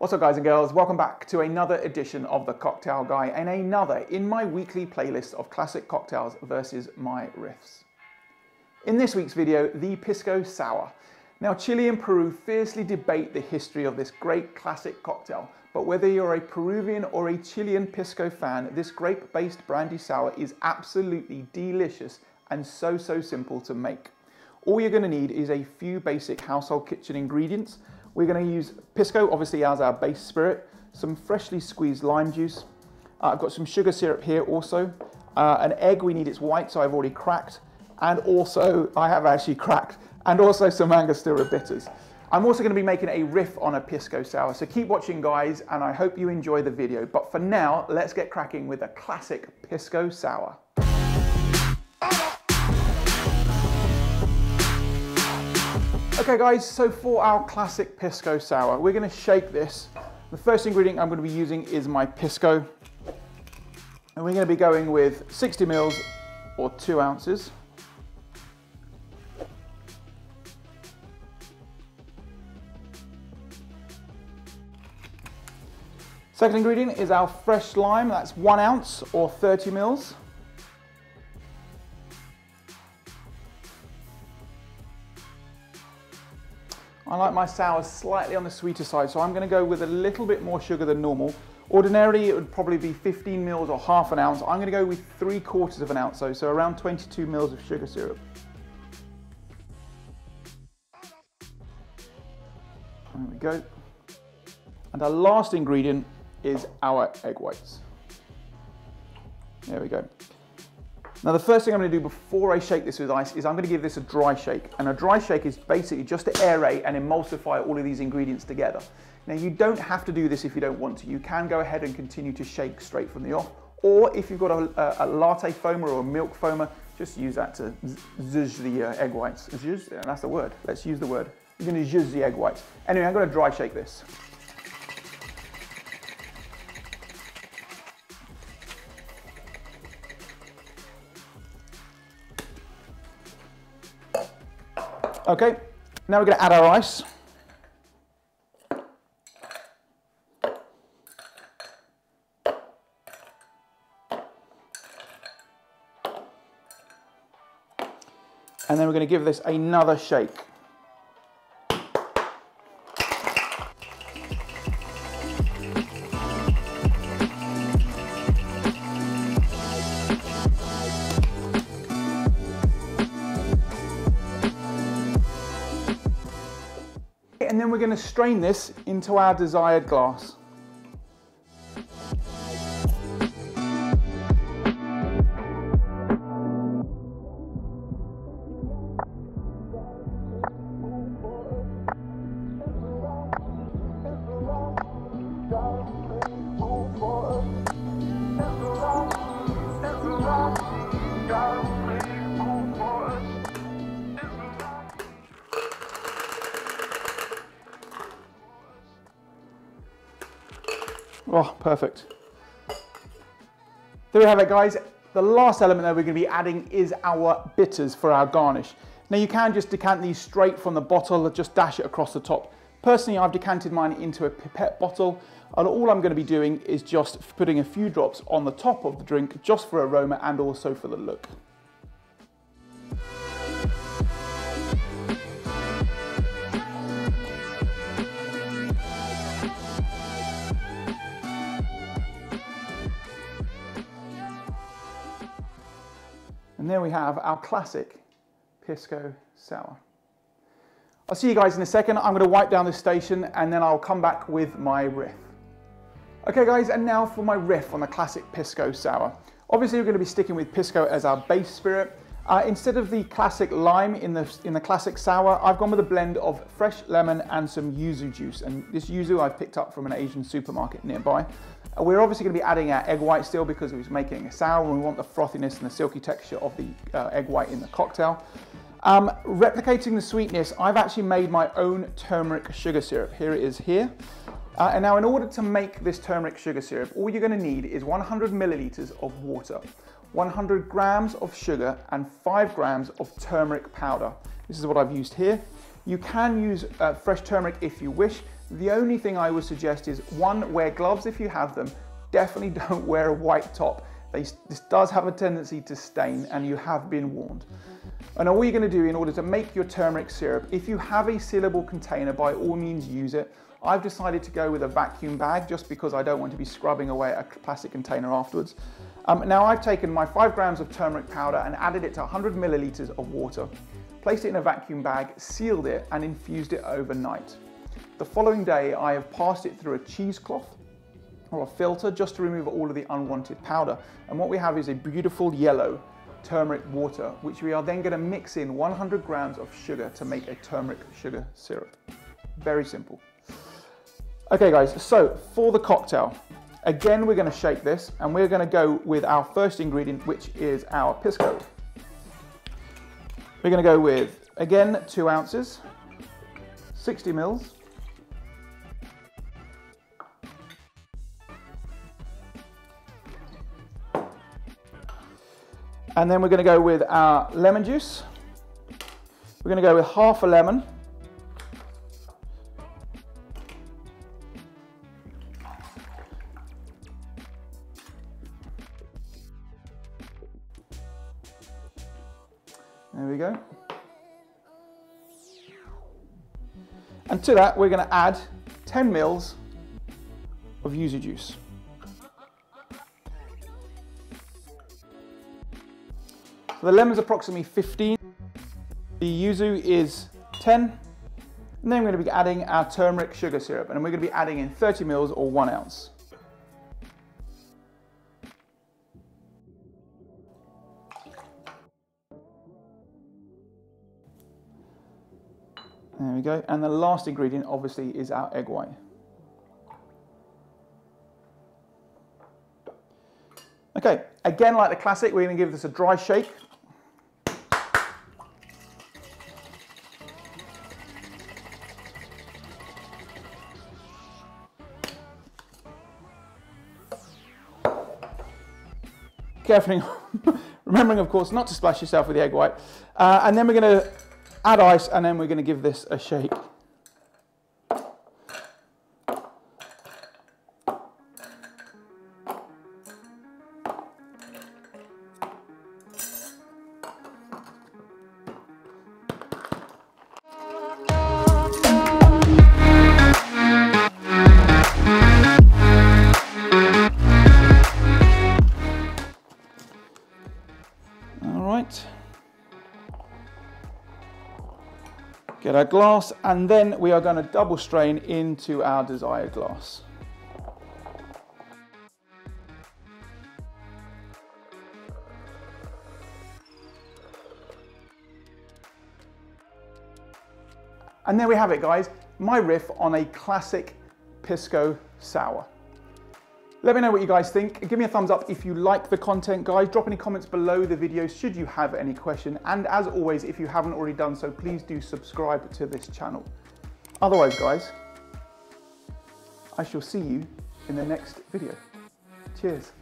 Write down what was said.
What's up guys and girls, welcome back to another edition of The Cocktail Guy and another in my weekly playlist of classic cocktails versus my riffs. In this week's video, the Pisco Sour. Now Chile and Peru fiercely debate the history of this great classic cocktail, but whether you're a Peruvian or a Chilean Pisco fan, this grape-based brandy sour is absolutely delicious and so simple to make. All you're going to need is a few basic household kitchen ingredients. We're going to use Pisco, obviously, as our base spirit, some freshly squeezed lime juice. I've got some sugar syrup here also. An egg, we need its white, so I've already cracked. And also, I have actually cracked. And also some Angostura Bitters. I'm also going to be making a riff on a Pisco Sour, so keep watching guys, and I hope you enjoy the video. But for now, let's get cracking with a classic Pisco Sour. Okay guys, so for our classic Pisco Sour, we're going to shake this. The first ingredient I'm going to be using is my Pisco. And we're going to be going with 60 mils or 2 ounces. Second ingredient is our fresh lime, that's 1 ounce or 30 mils. I like my sours slightly on the sweeter side, so I'm going to go with a little bit more sugar than normal. Ordinarily, it would probably be 15 mils or half an ounce. I'm going to go with 3/4 of an ounce, so around 22 mils of sugar syrup. There we go. And our last ingredient is our egg whites. There we go. Now the first thing I'm going to do before I shake this with ice is I'm going to give this a dry shake. And a dry shake is basically just to aerate and emulsify all of these ingredients together. Now you don't have to do this if you don't want to. You can go ahead and continue to shake straight from the off. Or if you've got a latte foamer or a milk foamer, just use that to zhuzh the egg whites. Zhuzh, yeah, that's the word. Let's use the word. You're going to zhuzh the egg whites. Anyway, I'm going to dry shake this. Okay, now we're going to add our ice. And then we're going to give this another shake. And then we're going to strain this into our desired glass. Oh, perfect. There we have it guys. The last element that we're going to be adding is our bitters for our garnish. Now you can just decant these straight from the bottle or just dash it across the top. Personally, I've decanted mine into a pipette bottle, and all I'm going to be doing is just putting a few drops on the top of the drink just for aroma and also for the look. And there we have our classic Pisco Sour. I'll see you guys in a second. I'm going to wipe down this station and then I'll come back with my riff. Okay guys, and now for my riff on the classic Pisco Sour. Obviously we're going to be sticking with Pisco as our base spirit. Instead of the classic lime in the classic sour, I've gone with a blend of fresh lemon and some Yuzu juice. And this Yuzu I've picked up from an Asian supermarket nearby. We're obviously going to be adding our egg white still because we're making a sour and we want the frothiness and the silky texture of the egg white in the cocktail. Replicating the sweetness, I've actually made my own turmeric sugar syrup. Here it is here. And now in order to make this turmeric sugar syrup, all you're going to need is 100 milliliters of water, 100 grams of sugar and 5 grams of turmeric powder. This is what I've used here. You can use fresh turmeric if you wish. The only thing I would suggest is, one, wear gloves if you have them. Definitely don't wear a white top. This does have a tendency to stain, and you have been warned. And all you're going to do in order to make your turmeric syrup, if you have a sealable container, by all means use it. I've decided to go with a vacuum bag just because I don't want to be scrubbing away a plastic container afterwards. Now I've taken my 5 grams of turmeric powder and added it to 100 milliliters of water, placed it in a vacuum bag, sealed it and infused it overnight. The following day I have passed it through a cheesecloth or a filter just to remove all of the unwanted powder. And what we have is a beautiful yellow turmeric water, which we are then going to mix in 100 grams of sugar to make a turmeric sugar syrup. Very simple. Okay guys, so for the cocktail, again we're going to shake this and we're going to go with our first ingredient, which is our Pisco. We're going to go with, again, 2 ounces, 60 mils. And then we're going to go with our lemon juice. We're going to go with half a lemon. There we go. And to that, we're going to add 10 mils of Yuzu juice. So the lemon's approximately 15, the Yuzu is 10, and then we're going to be adding our turmeric sugar syrup, and we're going to be adding in 30 mils or 1 ounce. There we go, and the last ingredient obviously is our egg white. Okay, again like the classic, we're going to give this a dry shake. Carefully, remembering of course not to splash yourself with the egg white. And then we're going to add ice and then we're going to give this a shake. Get our glass, and then we are going to double strain into our desired glass. And there we have it guys, my riff on a classic Pisco Sour. Let me know what you guys think. Give me a thumbs up if you like the content, guys. Drop any comments below the video should you have any question. And as always, if you haven't already done so, please do subscribe to this channel. Otherwise, guys, I shall see you in the next video. Cheers.